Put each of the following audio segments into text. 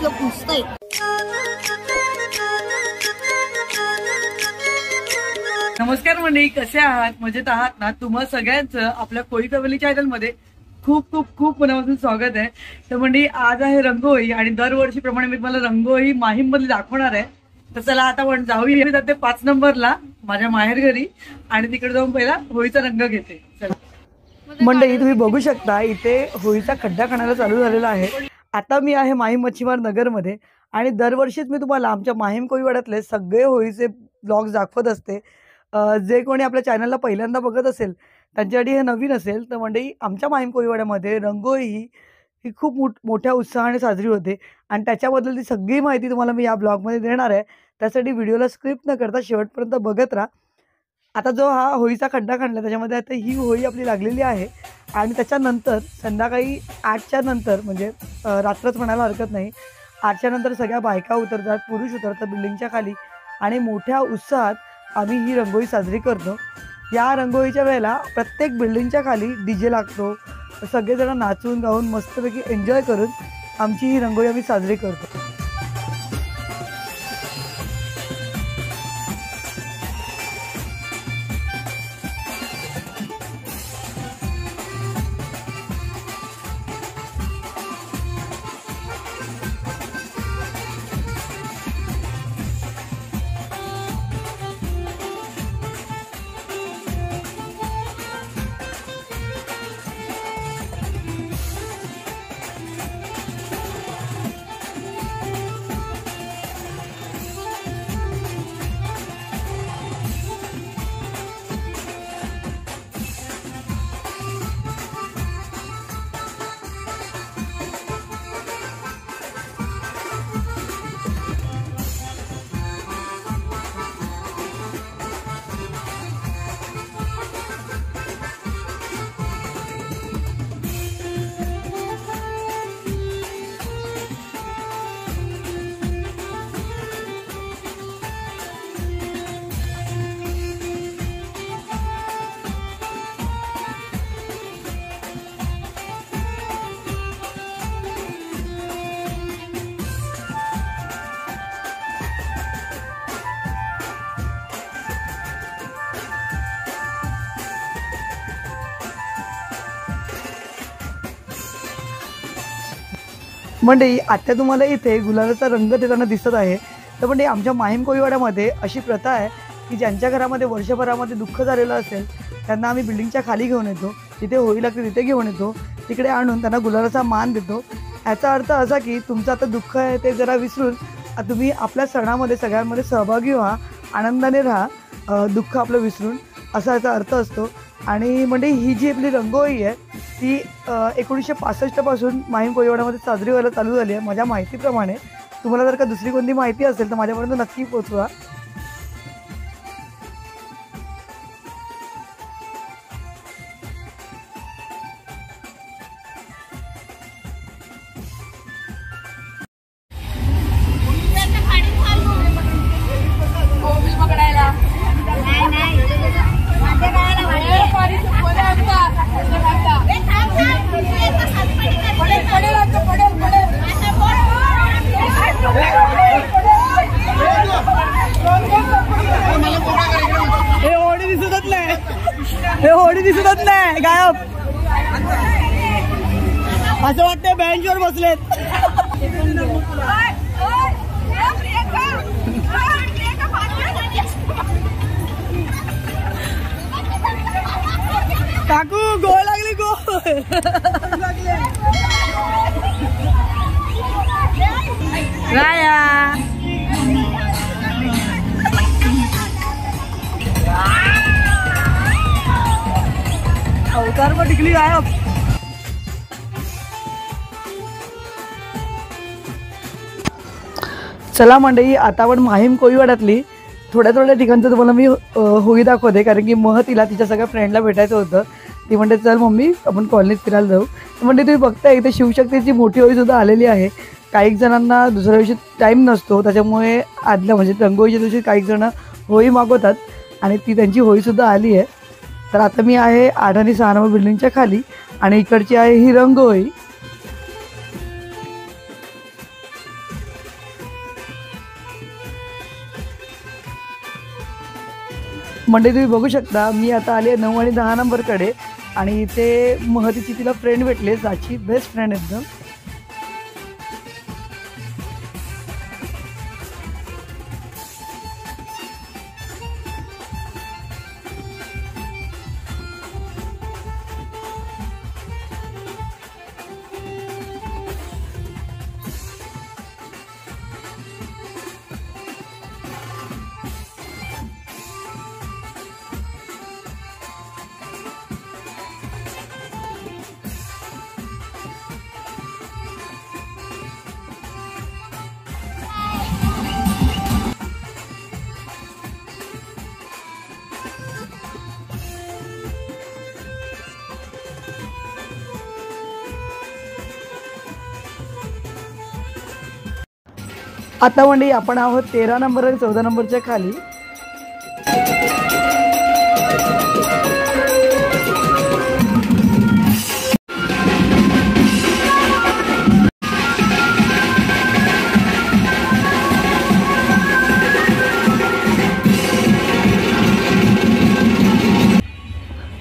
कसलं पुसतंय. नमस्कार मंडळी, कसे आहात? मजेत आहात ना? तुम्हा सगळ्यांचं आपल्या कोळी फॅमिली चॅनल मध्ये खूप खूप खूप मनापासून स्वागत आहे. तर मंडळी, आज आहे रंगोळी आणि दरवर्षीप्रमाणे मी तुम्हाला रंगोळी माहीम मध्ये दाखवणार आहे. तर चला आता आपण जाऊया. मी जाते 5 नंबरला माझ्या माहेर घरी आणि तिकडे जाऊन पहिला होळीचा रंग घेते. चला मंडळी, तुम्ही बघू शकता इथे होळीचा खड्डा खाण्याला चालू झालेला आहे. आता मी आहे माहीम मच्छीमार नगरमध्ये आणि दरवर्षीच मी तुम्हाला आमच्या माहीम कोळीवाड्यातले सगळे होळीचे ब्लॉग्स दाखवत असते. जे कोणी आपल्या चॅनलला पहिल्यांदा बघत असेल त्यांच्यासाठी हे नवीन असेल तर मंडळी, आमच्या माहीम कोळीवाड्यामध्ये रंगोळी ही खूप मोठ्या उत्साहाने साजरी होते आणि त्याच्याबद्दलची सगळी माहिती तुम्हाला मी या ब्लॉगमध्ये देणार आहे. त्यासाठी व्हिडिओला स्क्रिप्ट न करता शेवटपर्यंत बघत राहा. आता जो हा होळीचा खड्डा खणला त्याच्यामध्ये आता ही होळी आपली लागलेली आहे आणि त्याच्यानंतर संध्याकाळी 8च्या नंतर म्हणजे रात्रच म्हणायला हरकत नाही, 8च्या नंतर सगळ्या बायका उतरतात, पुरुष उतरतात बिल्डिंगच्या खाली आणि मोठ्या उत्साहात आम्ही ही रंगोळी साजरी करतो. या रंगोळीच्या वेळेला प्रत्येक बिल्डिंगच्या खाली DJ लागतो. सगळेजण नाचून गाऊन मस्तपैकी एन्जॉय करून आमची ही रंगोळी आम्ही साजरी करतो. मंडळी, आता तुम्हाला इथे गुलालाचा रंग देताना दिसत आहे. तर मंडळी, आमच्या माहीम कोळीवाड्यामध्ये अशी प्रथा आहे की ज्यांच्या घरामध्ये वर्षभरामध्ये दुःख झालेलं असेल त्यांना आम्ही बिल्डिंगच्या खाली घेऊन येतो. तिथे होळी लागते तिथे घेऊन येतो. तिकडे आणून त्यांना गुलालाचा मान देतो. याचा अर्थ असा की तुमचं आता दुःख आहे ते जरा विसरून तुम्ही आपल्या सणामध्ये सगळ्यांमध्ये सहभागी व्हा, आनंदाने राहा, दुःख आपलं विसरून, असा याचा अर्थ असतो. आणि म्हणजे ही जी आपली रंगोळी आहे ती 1965 पासून माहीम कोळीवाड्यामध्ये साजरी व्हायला चालू झाली आहे माझ्या माहितीप्रमाणे. तुम्हाला जर का दुसरी कोणती माहिती असेल तर माझ्यापर्यंत नक्की पोहोचवा. हे होडी दिसतच नाही, गायब. असं वाटतंय बेंचवर बसलेत. काकू गोळ लागली, गोळ राया. अवतार पण टिकली गायब. चला मंडळी, आता आपण माहीम कोळीवाड्यातली थोड्या ठिकाणचं तुम्हाला मी होळी दाखवते, कारण की तिला तिच्या सगळ्या फ्रेंडला भेटायचं होतं. ती म्हणते चल मम्मी आपण कॉलनीत फिरायला जाऊ. म्हणजे तुम्ही बघताय इथे शिवशक्तीची मोठी होळी सुद्धा आलेली आहे. काही जणांना दुसऱ्या दिवशी टाईम नसतो त्याच्यामुळे आदल्या म्हणजे रंगोळीच्या दिवशी काही जण होळी मागवतात आणि ती त्यांची होळीसुद्धा आली आहे. तर आता मी आहे 8 आणि 6 नंबर बिल्डिंगच्या खाली आणि इकडची आहे ही रंगोळी. म्हणजे तुम्ही बघू शकता मी आता आले 9 आणि 10 नंबरकडे आणि इथे महतीची तिला फ्रेंड भेटले, जाची बेस्ट फ्रेंड एकदम. आता म्हणजे आपण आहोत 13 नंबर आणि 14 नंबरच्या खाली.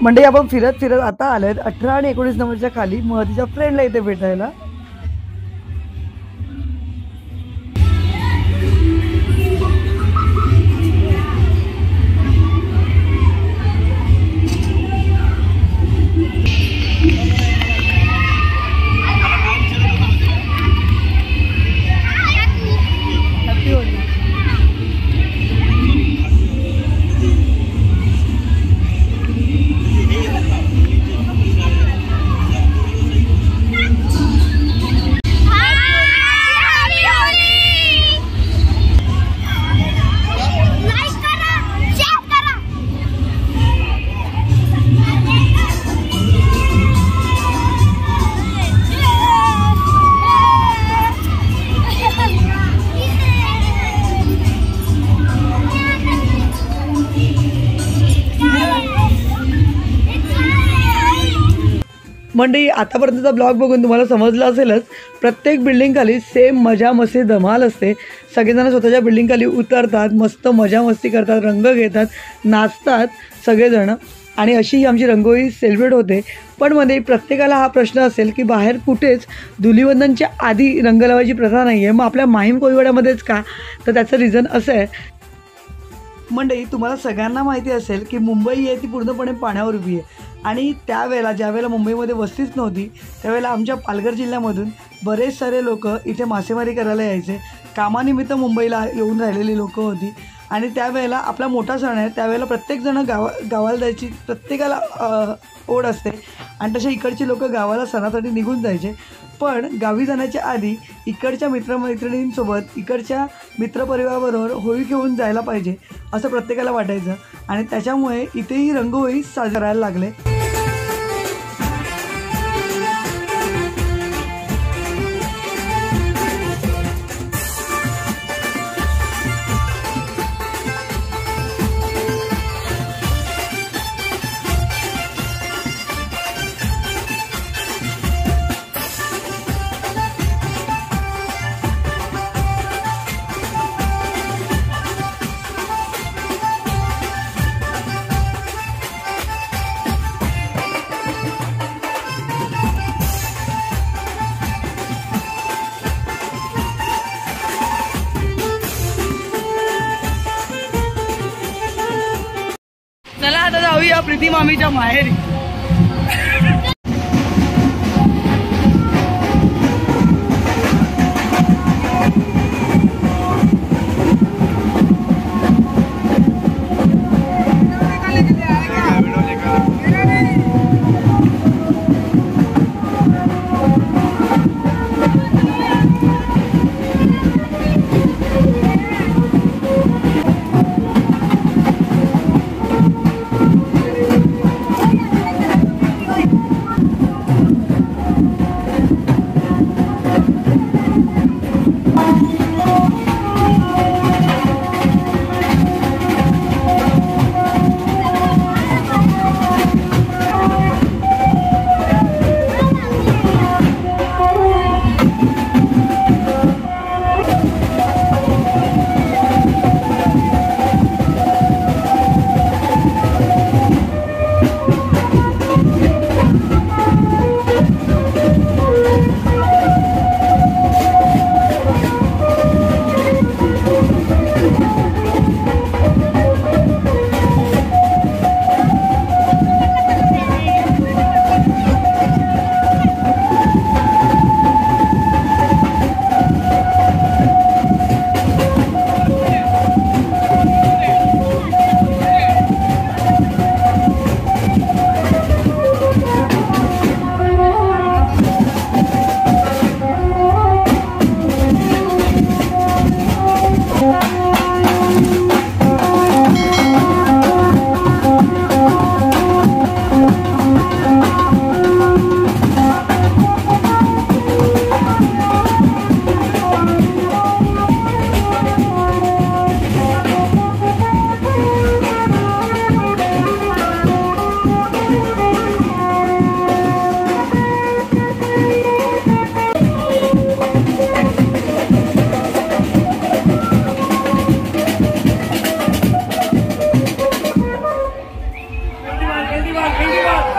म्हणजे आपण फिरत फिरत आता आलोय 18 आणि 19 नंबरच्या खाली महतीच्या फ्रेंडला इथे भेटायला. मंडळी आतापर्यंतचा ब्लॉग बघून तुम्हाला समजलं असेलच, प्रत्येक बिल्डिंग खाली सेम मजा मस्ती धमाल असते. सगळेजण स्वतःच्या बिल्डिंग खाली उतरतात, मस्त मजा मस्ती करतात, रंग घेतात, नाचतात सगळेजण आणि अशी आमची रंगोळी सेलिब्रेट होते. पण मध्ये प्रत्येकाला हा प्रश्न असेल की बाहेर कुठेच धुलीवंदनच्या आधी रंग लावायची प्रथा नाही आहे, मग आपल्या माहीम कोळीवाड्यामध्येच का? तर त्याचं रिझन असं आहे मंडळी, तुम्हाला सगळ्यांना माहिती असेल की मुंबई आहे ती पूर्णपणे पाण्यावर उभी आहे आणि त्यावेळेला ज्यावेळेला मुंबईमध्ये वस्तीच नव्हती त्यावेळेला आमच्या पालघर जिल्ह्यामधून बरेच सारे लोक इथे मासेमारी करायला यायचे. कामानिमित्त मुंबईला येऊन राहिलेली लोकं होती आणि त्यावेळेला आपला मोठा सण आहे, त्यावेळेला प्रत्येकजण गावाला जायची, प्रत्येकाला ओढ असते आणि तसे इकडची लोक गावाला सणासाठी निघून जायचे. पण गावी जाण्याच्या आधी इकडच्या मित्रमैत्रिणींसोबत इकडच्या मित्रपरिवाराबरोबर होळी घेऊन जायला पाहिजे असं प्रत्येकाला वाटायचं आणि त्याच्यामुळे इथेही रंगहोळी साजरी करायला लागले. चला आता जाऊया प्रीती मामीच्या माहेरी.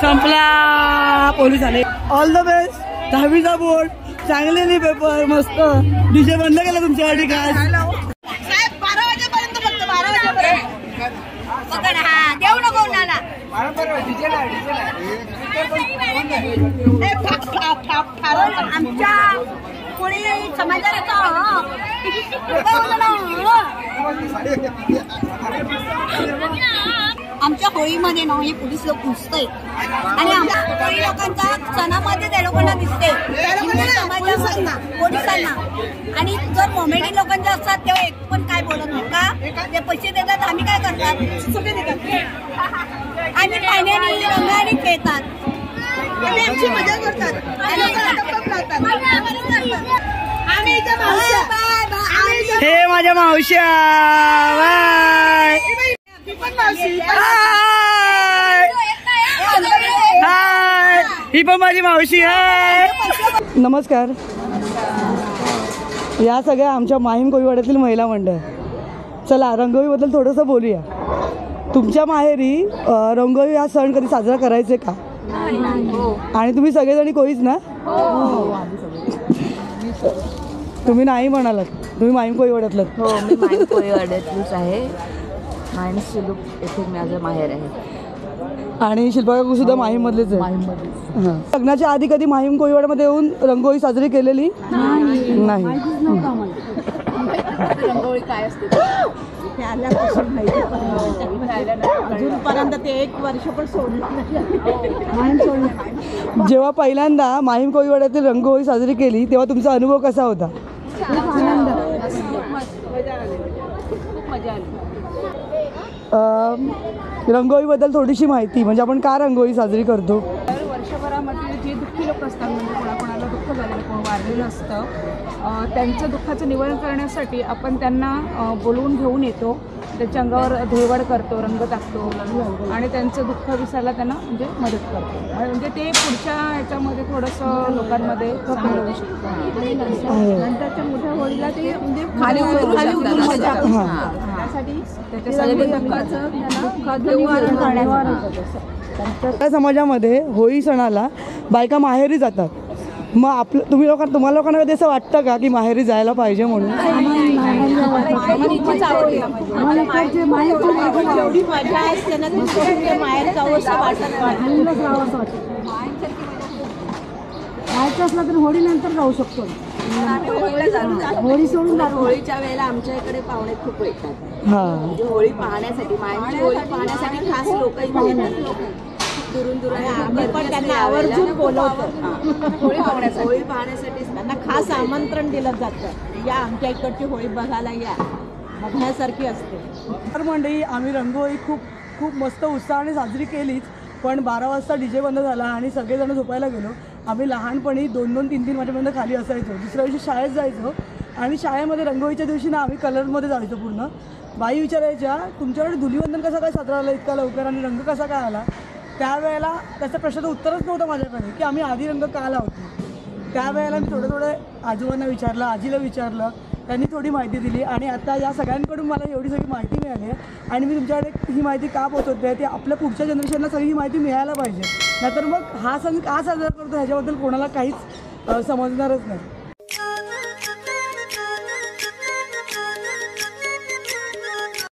संपला. पोलीस आले. All the best. 10वीचा बोर्ड चांगलेली पेपर मस्त. डीजे बंद केला तुमच्यासाठी काय? साहेब 12 वाजेपर्यंत फक्त 12 वाजेपर्यंत पकड. हा देऊ नको उन्हाला. आमच्या कोणी समाजाला आमच्या होळीमध्ये ना हे पोलीस लोक घुसतय आणि आमच्या होळी लोकांच्या सणामध्ये ते लोकांना दिसते समाजाला पोलिसांना. आणि जर कॉमेडी लोकांचे असतात तेव्हा एक पण काय बोलत नाही का? ते पैसे देतात आम्ही काय करतात? सुटे देतात आणि पाण्याने रंगाने खेळतात. आमची मजा करतात. हे माझ्या मावश्या. बाय. हाय. ही पण माझी मावशी आहे. नमस्कार. या सगळ्या आमच्या माहीम कोळीवाड्यातील महिला मंडळ. चला रंगोळीबद्दल थोडंसं बोलूया. तुमच्या माहेरी रंगोळी हा सण कधी साजरा करायचे का? आणि तुम्ही सगळेजणी कोळीच ना? तुम्ही नाही म्हणालात. तुम्ही माहीम कोळीवाड्यातलं? हो, मी माहीम कोळीवाड्यातलीच आहे. माहीम सिलूक येथे माझं माहेर आहे. आणि शिल्पा काकू सुद्धा माहीम मधलेच आहे. लग्नाच्या आधी कधी माहीम कोळीवाड्यामध्ये येऊन रंगोळी साजरी केलेली नाही. रंगोळी काय असते अजूनपर्यंत ते 1 वर्ष पण सोडलं. जेव्हा पहिल्यांदा माहीम कोळीवाड्यातील रंगोळी साजरी केली तेव्हा तुमचा अनुभव कसा होता? मजा आली. रंगोळीबद्दल थोडीशी माहिती, म्हणजे आपण का रंगोळी साजरी करतो? वर्षभरामध्ये जे दुःखी लोक असतात, म्हणजे कोणाकोणाला दुःख झालेलं, कोण वारलेलं असतं, त्यांचं दुःखाचं निवारण करण्यासाठी आपण त्यांना बोलवून घेऊन येतो. त्याच्या अंगावर धुळवड करतो, रंग टाकतो आणि त्यांचं दुःख विसरायला त्यांना म्हणजे मदत करतो. म्हणजे ते पुढच्या ह्याच्यामध्ये थोडंसं लोकांमध्ये मिळवू शकतो. नंतरच्या मोठ्या होळीला ते म्हणजे खाली उतरू त्यासाठी त्या समाजामध्ये होळी सणाला बायका माहेरी जातात. मग तुम्हाला लोकांना कधी असं वाटतं का की माहेरी जायला पाहिजे म्हणून? जेवढी मजा असते ना माहेर जावं असं वाटत. जायचं असलं तर होळी नंतर जाऊ शकतो. होळी सोडून होळीच्या वेळेला आमच्या इकडे पाहुणे खूप येतात. हां, होळी पाहण्यासाठी, माहेरची होळी पाहण्यासाठी खास लोक इथे येतात. दुरून दुरून आम्ही पण त्यांना आवर्जून बोलवतो. होळी पाहण्यासाठी त्यांना खास आमंत्रण दिलं जातं, या आमच्या इकडची होळी बघायला या, बघण्यासारखी असते. तर मंडळी, आम्ही रंगोळी खूप मस्त उत्साहाने साजरी केलीच. पण 12 वाजता डीजे बंद झाला आणि सगळेजण झोपायला गेलो. आम्ही लहानपणी 2-2, 3-3 वाजेपर्यंत खाली असायचो. दुसऱ्या दिवशी शाळेत जायचो आणि शाळेमध्ये रंगोळीच्या दिवशी ना आम्ही कलरमध्ये जायचो पूर्ण. बाई विचारायच्या, तुमच्याकडे धुलीवंदन कसा काय साजरा आला इतका लवकर आणि रंग कसा काय आला? त्यावेळेला त्याच्या प्रश्नाचं उत्तरच नव्हतं माझ्याकडे की आम्ही आधी रंग का लावतो. त्यावेळेला मी थोडं आजोबांना विचारलं, आजीला विचारलं, त्यांनी थोडी माहिती दिली आणि आता या सगळ्यांकडून मला एवढी सगळी माहिती मिळाली आहे. आणि मी तुमच्याकडे ही माहिती का पोहोचवते आहे, ती आपल्या पुढच्या जनरेशनला सगळी ही माहिती मिळायला पाहिजे. नाहीतर मग हा सण का साजरा करतो ह्याच्याबद्दल कोणाला काहीच समजणारच नाही.